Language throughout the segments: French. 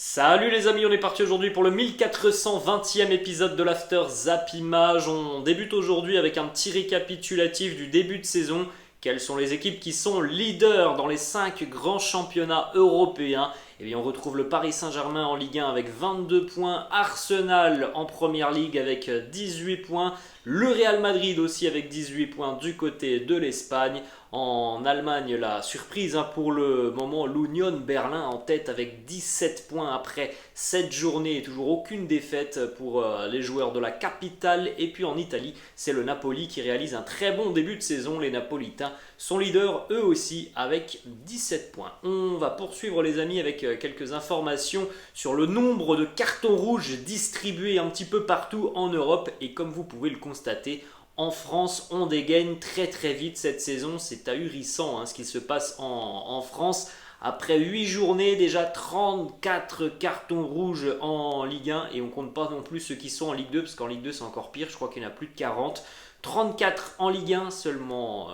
Salut les amis, on est parti aujourd'hui pour le 1420e épisode de l'After Zap Image. On débute aujourd'hui avec un petit récapitulatif du début de saison. Quelles sont les équipes qui sont leaders dans les 5 grands championnats européens? Eh bien, on retrouve le Paris Saint-Germain en Ligue 1 avec 22 points, Arsenal en Première Ligue avec 18 points, le Real Madrid aussi avec 18 points du côté de l'Espagne. En Allemagne, la surprise pour le moment, l'Union Berlin en tête avec 17 points après 7 journées et toujours aucune défaite pour les joueurs de la capitale. Et puis en Italie, c'est le Napoli qui réalise un très bon début de saison. Les Napolitains sont leaders eux aussi avec 17 points. On va poursuivre les amis avec quelques informations sur le nombre de cartons rouges distribués un petit peu partout en Europe. Et comme vous pouvez le constater, en France, on dégaine très très vite cette saison. C'est ahurissant ce qui se passe en France. Après 8 journées, déjà 34 cartons rouges en Ligue 1. Et on ne compte pas non plus ceux qui sont en Ligue 2, parce qu'en Ligue 2 c'est encore pire. Je crois qu'il y en a plus de 40. 34 en Ligue 1, seulement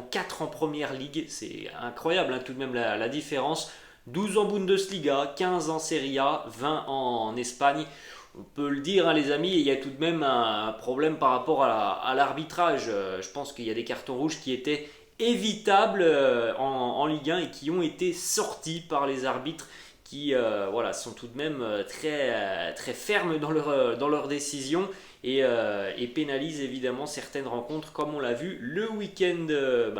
4 en Première Ligue. C'est incroyable tout de même la différence. 12 en Bundesliga, 15 en Serie A, 20 en Espagne. On peut le dire, les amis, il y a tout de même un problème par rapport à l'arbitrage. Je pense qu'il y a des cartons rouges qui étaient évitables en Ligue 1 et qui ont été sortis par les arbitres qui sont tout de même très fermes dans leurs décisions et pénalisent évidemment certaines rencontres comme on l'a vu le week-end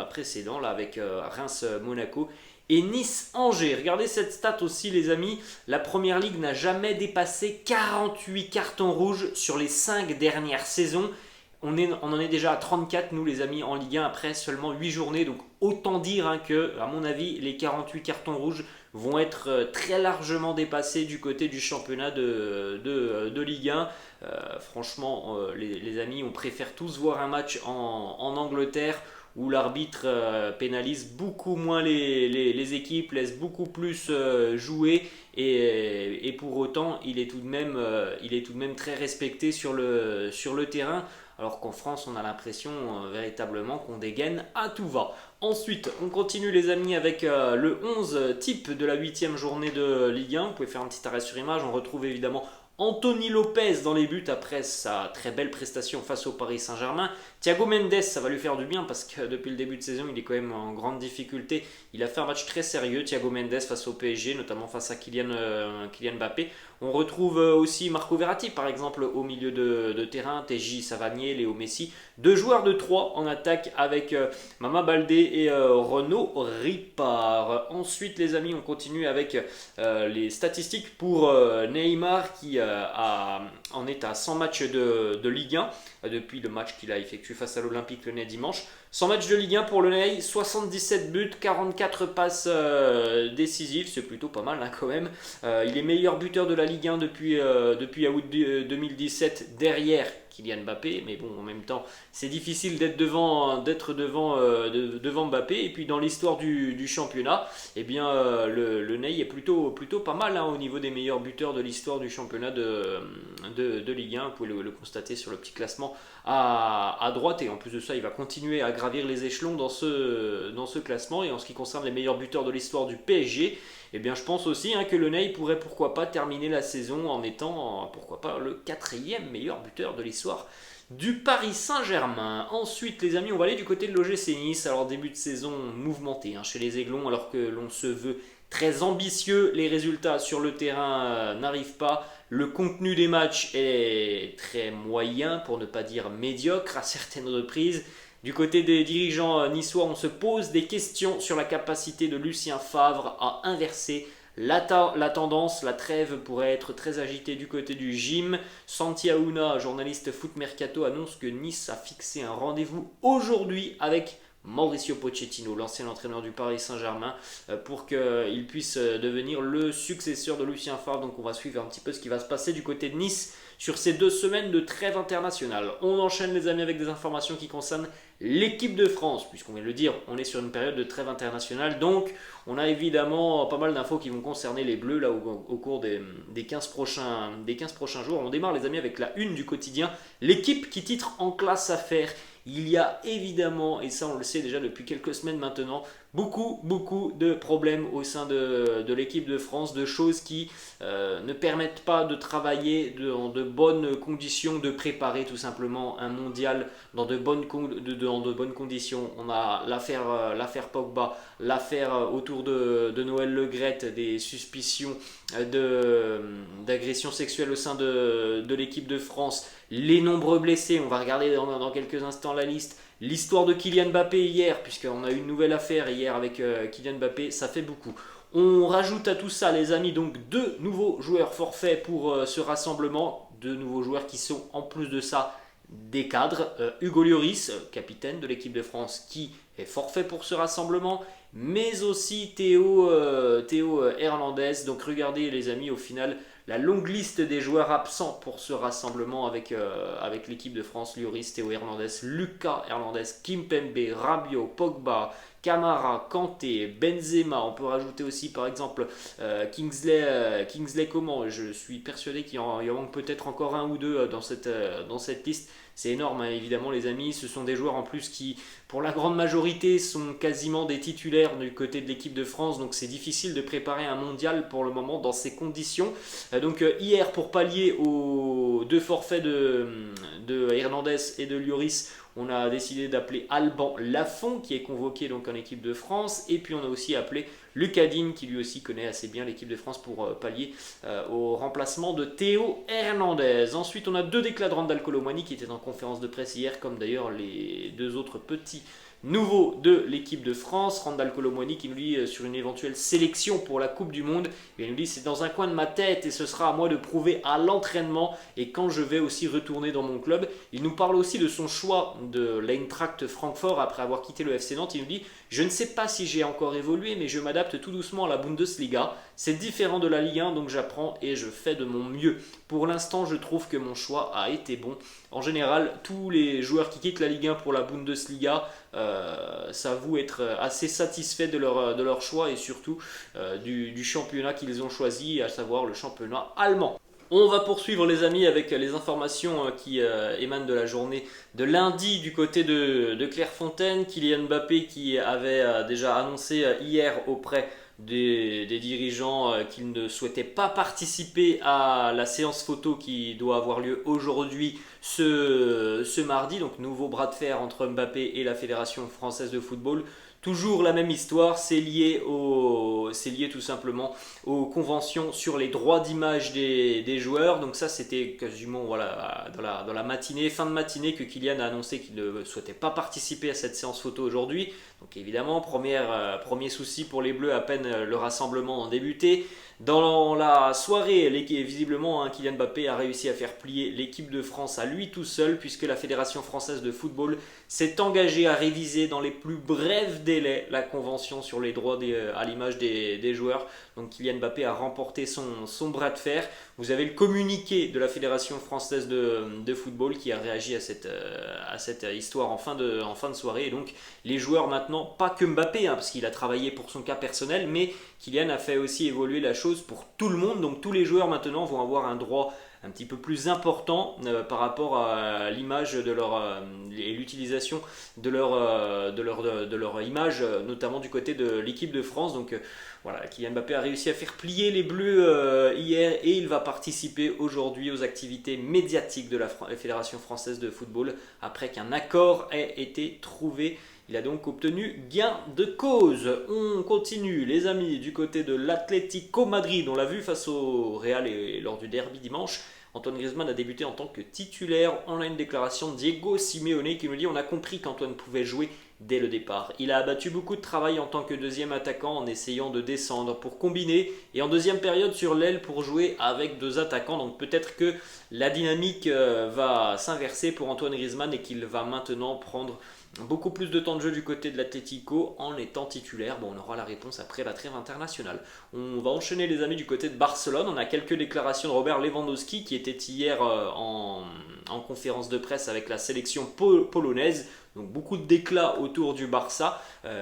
précédent là, avec Reims-Monaco et Nice-Angers. Regardez cette stat aussi les amis, la Première Ligue n'a jamais dépassé 48 cartons rouges sur les 5 dernières saisons. On en est déjà à 34 nous les amis en Ligue 1 après seulement 8 journées. Donc autant dire que à mon avis les 48 cartons rouges vont être très largement dépassés du côté du championnat de Ligue 1. Franchement les amis, on préfère tous voir un match en Angleterre où l'arbitre pénalise beaucoup moins les équipes, laisse beaucoup plus jouer et pour autant il est tout de même très respecté sur le terrain. Alors qu'en France, on a l'impression véritablement qu'on dégaine à tout va. Ensuite, on continue les amis avec le 11 type de la 8e journée de Ligue 1. Vous pouvez faire un petit arrêt sur image. On retrouve évidemment Anthony Lopez dans les buts après sa très belle prestation face au Paris Saint-Germain. Thiago Mendes, ça va lui faire du bien parce que depuis le début de saison, il est quand même en grande difficulté. Il a fait un match très sérieux, Thiago Mendes face au PSG, notamment face à Kylian Mbappé. On retrouve aussi Marco Verratti par exemple au milieu de terrain, TJ Savanier, Léo Messi. 2 joueurs de 3 en attaque avec Mama Baldé et Renaud Ripard. Ensuite les amis, on continue avec les statistiques pour Neymar qui en est à 100 matchs de Ligue 1 depuis le match qu'il a effectué face à l'Olympique Lyonnais dimanche. 100 matchs de Ligue 1 pour le Ney, 77 buts, 44 passes décisives, c'est plutôt pas mal quand même. Il est meilleur buteur de la Ligue 1 depuis août 2017 derrière Kylian Mbappé, mais bon en même temps c'est difficile d'être devant Mbappé. Et puis dans l'histoire du championnat, eh bien le Ney est plutôt pas mal au niveau des meilleurs buteurs de l'histoire du championnat de Ligue 1. Vous pouvez le constater sur le petit classement à droite, et en plus de ça il va continuer à gravir les échelons dans ce classement. Et en ce qui concerne les meilleurs buteurs de l'histoire du PSG, eh bien je pense aussi que le Ney pourrait pourquoi pas terminer la saison en étant pourquoi pas le 4e meilleur buteur de l'histoire du Paris Saint-Germain. Ensuite les amis, on va aller du côté de l'OGC Nice. Alors début de saison mouvementé chez les Aiglons, alors que l'on se veut très ambitieux, les résultats sur le terrain n'arrivent pas. Le contenu des matchs est très moyen, pour ne pas dire médiocre à certaines reprises. Du côté des dirigeants niçois, on se pose des questions sur la capacité de Lucien Favre à inverser la tendance. La trêve pourrait être très agitée du côté du gym. Santi Aouna, journaliste Foot Mercato, annonce que Nice a fixé un rendez-vous aujourd'hui avec Mauricio Pochettino, l'ancien entraîneur du Paris Saint-Germain, pour qu'il puisse devenir le successeur de Lucien Favre. Donc on va suivre un petit peu ce qui va se passer du côté de Nice sur ces 2 semaines de trêve internationale. On enchaîne les amis avec des informations qui concernent l'équipe de France, puisqu'on vient de le dire, on est sur une période de trêve internationale, donc on a évidemment pas mal d'infos qui vont concerner les Bleus là au cours des 15 prochains jours. On démarre les amis avec la une du quotidien, l'équipe qui titre en classe affaires. Il y a évidemment, et ça on le sait déjà depuis quelques semaines maintenant, beaucoup de problèmes au sein de l'équipe de France, de choses qui ne permettent pas de travailler dans de bonnes conditions, de préparer tout simplement un mondial dans de bonnes conditions. On a l'affaire Pogba, l'affaire autour de Noël Le Graët, des suspicions d'agression sexuelle au sein de l'équipe de France, les nombreux blessés, on va regarder dans quelques instants la liste. L'histoire de Kylian Mbappé hier, puisqu'on a eu une nouvelle affaire hier avec Kylian Mbappé, ça fait beaucoup. On rajoute à tout ça, les amis, donc 2 nouveaux joueurs forfaits pour ce rassemblement. 2 nouveaux joueurs qui sont, en plus de ça, des cadres. Hugo Lloris, capitaine de l'équipe de France, qui est forfait pour ce rassemblement. Mais aussi Théo Hernandez. Donc regardez, les amis, au final, la longue liste des joueurs absents pour ce rassemblement avec l'équipe de France: Lloris, Théo Hernandez, Lucas Hernandez, Kimpembe, Rabiot, Pogba, Camara, Kanté, Benzema. On peut rajouter aussi par exemple Kingsley Coman. Je suis persuadé qu'il y en manque peut-être encore un ou deux dans cette liste. C'est énorme, hein, évidemment, les amis. Ce sont des joueurs en plus qui, pour la grande majorité, sont quasiment des titulaires du côté de l'équipe de France. Donc c'est difficile de préparer un mondial pour le moment dans ces conditions. Donc hier, pour pallier aux 2 forfaits de Hernandez et de Lloris, on a décidé d'appeler Alban Lafont, qui est convoqué donc en équipe de France. Et puis on a aussi appelé Lucas Digne, qui lui aussi connaît assez bien l'équipe de France, pour pallier au remplacement de Théo Hernandez. Ensuite, on a 2 déclats de Randal Kolo Muani qui étaient en conférence de presse hier, comme d'ailleurs les 2 autres petits nouveau de l'équipe de France. Randal Kolo Muani qui nous dit sur une éventuelle sélection pour la Coupe du Monde, il nous dit: c'est dans un coin de ma tête et ce sera à moi de prouver à l'entraînement et quand je vais aussi retourner dans mon club. Il nous parle aussi de son choix de l'Eintracht Francfort après avoir quitté le FC Nantes. Il nous dit: je ne sais pas si j'ai encore évolué, mais je m'adapte tout doucement à la Bundesliga. C'est différent de la Ligue 1, donc j'apprends et je fais de mon mieux. Pour l'instant, je trouve que mon choix a été bon. En général, tous les joueurs qui quittent la Ligue 1 pour la Bundesliga s'avouent être assez satisfaits de leur choix et surtout du championnat qu'ils ont choisi, à savoir le championnat allemand. On va poursuivre, les amis, avec les informations qui émanent de la journée de lundi du côté de Clairefontaine. Kylian Mbappé qui avait déjà annoncé hier auprès des dirigeants qu'il ne souhaitait pas participer à la séance photo qui doit avoir lieu aujourd'hui, ce mardi. Donc nouveau bras de fer entre Mbappé et la Fédération Française de Football. Toujours la même histoire, c'est lié tout simplement aux conventions sur les droits d'image des joueurs. Donc ça, c'était quasiment voilà, dans la matinée, fin de matinée, que Kylian a annoncé qu'il ne souhaitait pas participer à cette séance photo aujourd'hui. Donc évidemment, premier souci pour les Bleus, à peine le rassemblement a débuté. Dans la soirée, visiblement, Kylian Mbappé a réussi à faire plier l'équipe de France à lui tout seul, puisque la Fédération Française de Football s'est engagée à réviser dans les plus brefs délais la convention sur les droits à l'image des joueurs. Donc Kylian Mbappé a remporté son bras de fer. Vous avez le communiqué de la Fédération Française de Football qui a réagi à cette histoire en fin de soirée. Et donc les joueurs maintenant, pas que Mbappé, parce qu'il a travaillé pour son cas personnel, mais Kylian a fait aussi évoluer la chose pour tout le monde. Donc tous les joueurs maintenant vont avoir un droit un petit peu plus important par rapport à l'image et l'utilisation de leur image, notamment du côté de l'équipe de France. Donc voilà, Kylian Mbappé a réussi à faire plier les Bleus hier et il va participer aujourd'hui aux activités médiatiques de la Fédération Française de Football après qu'un accord ait été trouvé. Il a donc obtenu gain de cause. On continue, les amis, du côté de l'Atlético Madrid. On l'a vu face au Real et lors du derby dimanche. Antoine Griezmann a débuté en tant que titulaire. On a une déclaration de Diego Simeone qui nous dit: on a compris qu'Antoine pouvait jouer dès le départ. Il a abattu beaucoup de travail en tant que deuxième attaquant en essayant de descendre pour combiner et en deuxième période sur l'aile pour jouer avec 2 attaquants. Donc peut-être que la dynamique va s'inverser pour Antoine Griezmann et qu'il va maintenant prendre beaucoup plus de temps de jeu du côté de l'Atlético en étant titulaire. Bon, on aura la réponse après la trêve internationale. On va enchaîner, les amis, du côté de Barcelone. On a quelques déclarations de Robert Lewandowski qui était hier en conférence de presse avec la sélection polonaise. Donc beaucoup de déclats autour du Barça.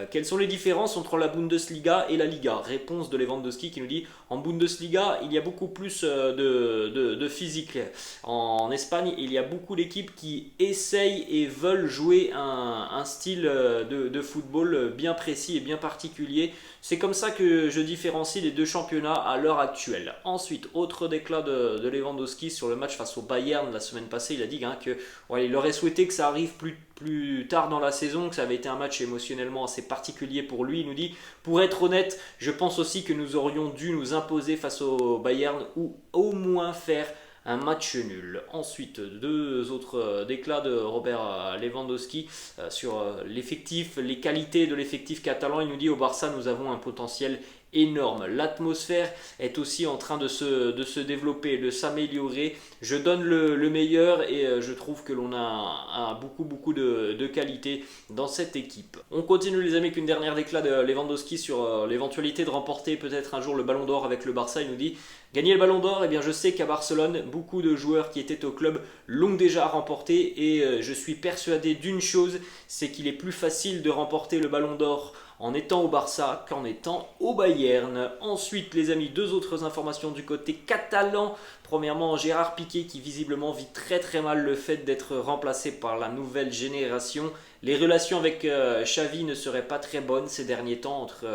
Quelles sont les différences entre la Bundesliga et la Liga? Réponse de Lewandowski qui nous dit en Bundesliga, il y a beaucoup plus de physique. En Espagne, il y a beaucoup d'équipes qui essayent et veulent jouer un style de football bien précis et bien particulier. C'est comme ça que je différencie les deux championnats à l'heure actuelle. Ensuite, autre déclat de Lewandowski sur le match face au Bayern la semaine passée, il a dit que il aurait souhaité que ça arrive plus tard dans la saison, que ça avait été un match émotionnellement assez particulier pour lui. Il nous dit, pour être honnête, je pense aussi que nous aurions dû nous imposer face au Bayern ou au moins faire un match nul. Ensuite, deux autres déclats de Robert Lewandowski sur l'effectif, les qualités de l'effectif catalan. Il nous dit au Barça, nous avons un potentiel énorme. L'atmosphère est aussi en train de se développer, de s'améliorer. Je donne le meilleur et je trouve que l'on a beaucoup de qualité dans cette équipe. On continue les amis avec une dernière déclat de Lewandowski sur l'éventualité de remporter peut-être un jour le Ballon d'Or avec le Barça. Il nous dit gagner le Ballon d'Or, eh bien je sais qu'à Barcelone, beaucoup de joueurs qui étaient au club l'ont déjà remporté et je suis persuadé d'une chose, c'est qu'il est plus facile de remporter le Ballon d'Or en étant au Barça qu'en étant au Bayern. Ensuite les amis, deux autres informations du côté catalan. Premièrement, Gérard Piqué qui visiblement vit très mal le fait d'être remplacé par la nouvelle génération. Les relations avec Xavi ne seraient pas très bonnes ces derniers temps entre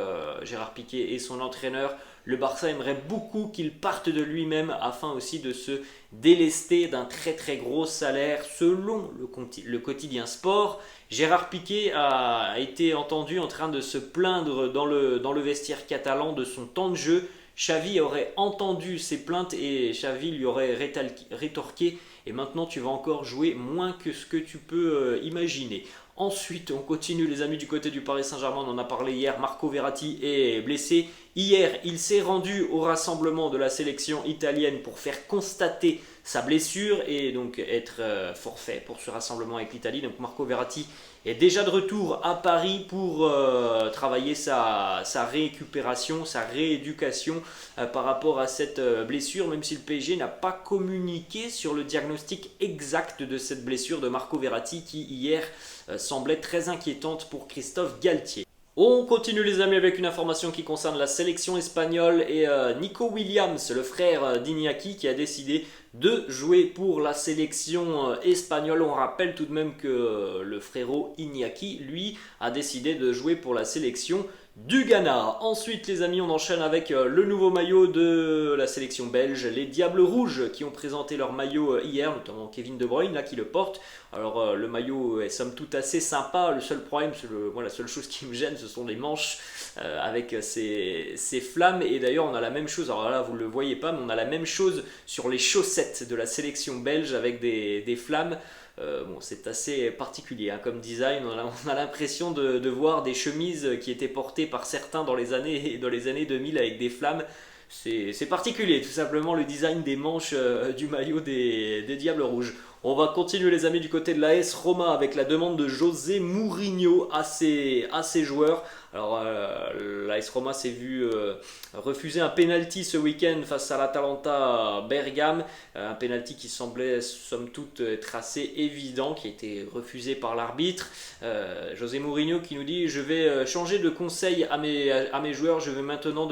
Gérard Piqué et son entraîneur. Le Barça aimerait beaucoup qu'il parte de lui-même afin aussi de se délester d'un très gros salaire selon le quotidien sport. Gérard Piqué a été entendu en train de se plaindre dans le vestiaire catalan de son temps de jeu. Xavi aurait entendu ses plaintes et Xavi lui aurait rétorqué « Et maintenant tu vas encore jouer moins que ce que tu peux imaginer ». Ensuite, on continue les amis du côté du Paris Saint-Germain, on en a parlé hier, Marco Verratti est blessé. Hier, il s'est rendu au rassemblement de la sélection italienne pour faire constater sa blessure et donc être forfait pour ce rassemblement avec l'Italie. Donc Marco Verratti est déjà de retour à Paris pour travailler sa récupération, sa rééducation par rapport à cette blessure, même si le PSG n'a pas communiqué sur le diagnostic exact de cette blessure de Marco Verratti qui hier semblait très inquiétante pour Christophe Galtier. On continue les amis avec une information qui concerne la sélection espagnole et Nico Williams, le frère d'Iñaki qui a décidé de jouer pour la sélection espagnole. On rappelle tout de même que le frérot Iñaki, lui, a décidé de jouer pour la sélection du Ghana. Ensuite les amis, on enchaîne avec le nouveau maillot de la sélection belge, les Diables Rouges qui ont présenté leur maillot hier, notamment Kevin De Bruyne là, qui le porte. Alors le maillot est somme toute assez sympa, le seul problème, la seule chose qui me gêne, ce sont les manches avec ces flammes. Et d'ailleurs on a la même chose, alors là vous ne le voyez pas, mais on a la même chose sur les chaussettes de la sélection belge avec des flammes. C'est assez particulier comme design, on a l'impression de voir des chemises qui étaient portées par certains dans les années 2000 avec des flammes. C'est particulier tout simplement le design des manches du maillot des Diables Rouges. On va continuer les amis du côté de l'AS Roma avec la demande de José Mourinho à ses joueurs. Alors l'AS Roma s'est vu refuser un penalty ce week-end face à l'Atalanta Bergame, un penalty qui semblait somme toute être assez évident, qui a été refusé par l'arbitre. José Mourinho qui nous dit je vais changer de conseil à mes joueurs, je vais maintenant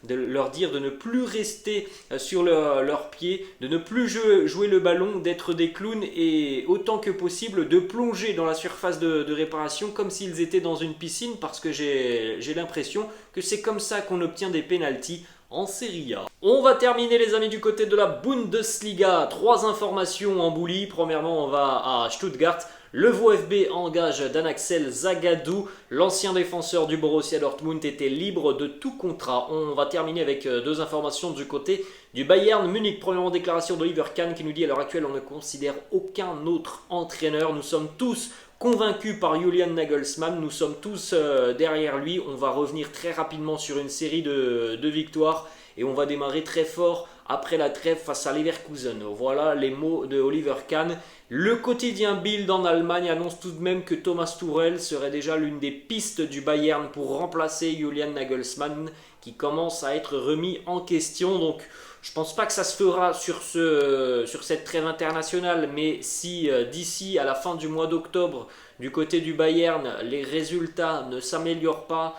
leur dire de ne plus rester sur leurs pieds, de ne plus jouer le ballon, d'être des clowns et autant que possible de plonger dans la surface de réparation comme s'ils étaient dans une piscine, parce que j'ai l'impression que c'est comme ça qu'on obtient des pénaltys en Serie A. On va terminer les amis du côté de la Bundesliga. 3 informations en bouillie. Premièrement, on va à Stuttgart. Le VfB engage Dan Axel Zagadou, l'ancien défenseur du Borussia Dortmund était libre de tout contrat. On va terminer avec 2 informations du côté du Bayern Munich. Premièrement, déclaration d'Oliver Kahn qui nous dit à l'heure actuelle on ne considère aucun autre entraîneur. Nous sommes tous convaincus par Julian Nagelsmann, nous sommes tous derrière lui. On va revenir très rapidement sur une série de victoires et on va démarrer très fort après la trêve face à Leverkusen. Voilà les mots de Oliver Kahn. Le quotidien Bild en Allemagne annonce tout de même que Thomas Tuchel serait déjà l'une des pistes du Bayern pour remplacer Julian Nagelsmann qui commence à être remis en question. Donc Je pense pas que ça se fera sur cette trêve internationale, mais si d'ici à la fin du mois d'octobre, du côté du Bayern, les résultats ne s'améliorent pas,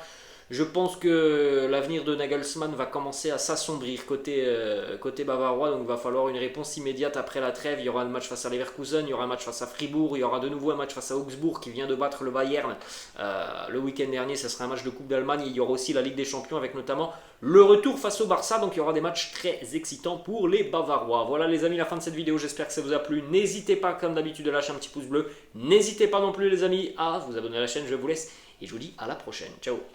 je pense que l'avenir de Nagelsmann va commencer à s'assombrir côté bavarois, donc il va falloir une réponse immédiate après la trêve. Il y aura un match face à Leverkusen, il y aura un match face à Fribourg, il y aura de nouveau un match face à Augsbourg qui vient de battre le Bayern le week-end dernier. Ce sera un match de Coupe d'Allemagne. Il y aura aussi la Ligue des Champions avec notamment le retour face au Barça, donc il y aura des matchs très excitants pour les Bavarois. Voilà les amis, la fin de cette vidéo, j'espère que ça vous a plu. N'hésitez pas comme d'habitude à lâcher un petit pouce bleu. N'hésitez pas non plus les amis à vous abonner à la chaîne, je vous laisse et je vous dis à la prochaine. Ciao.